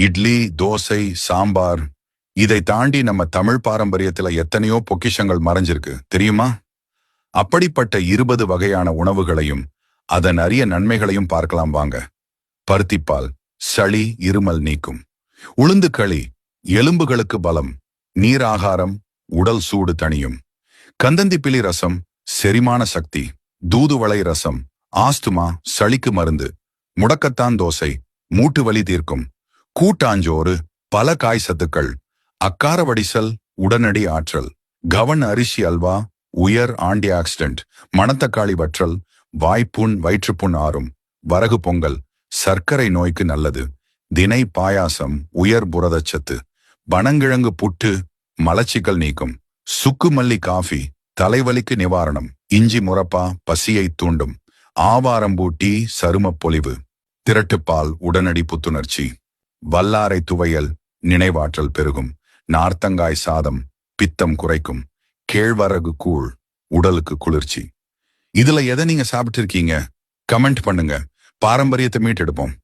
இட்லி, தோசை, சாம்பார் இதை தாண்டி நம்ம தமிழ் பாரம்பரியத்துல எத்தனையோ பொக்கிஷங்கள் மறைஞ்சிருக்கு தெரியுமா? அப்படிப்பட்ட 20 வகையான உணவுகளையும் அதன் அரிய நன்மைகளையும் பார்க்கலாம் வாங்க. பருத்திப்பால் சளி இருமல் நீக்கும். உளுந்து களி எலும்புகளுக்கு பலம். நீர் ஆகாரம் உடல் சூடு தணியும். கந்தந்திப்பிலி ரசம் செரிமான சக்தி. தூதுவளை ரசம் ஆஸ்துமா சளிக்கு மருந்து. முடக்கத்தான் தோசை மூட்டு வலி தீர்க்கும். கூட்டாஞ்சோறு பல காய் சத்துக்கள். அக்கார வடிசல் உடனடி ஆற்றல். கவன் அரிசி அல்வா உயர் ஆன்டி ஆக்சிடென்ட். மணத்தக்காளி வற்றல் வாய்ப்புண் வயிற்றுப்புண் ஆறும். வரகு பொங்கல் சர்க்கரை நோய்க்கு நல்லது. தினை பாயாசம் உயர் புரதச்சத்து. பனங்கிழங்கு புட்டு மலச்சிக்கல் நீக்கும். சுக்குமல்லி காஃபி தலைவலிக்கு நிவாரணம். இஞ்சி முரப்பா பசியை தூண்டும். ஆவாரம்பூட்டி சருமப் பொலிவு. திரட்டுப்பால் உடனடி புத்துணர்ச்சி. வல்லாரை துவையல் நினைவாற்றல் பெருகும். நார்த்தங்காய் சாதம் பித்தம் குறைக்கும். கேழ்வரகு கூழ் உடலுக்கு குளிர்ச்சி. இதுல எதை நீங்க சாப்பிட்டு இருக்கீங்க? கமெண்ட் பண்ணுங்க. பாரம்பரியத்தை மீட்டெடுப்போம்.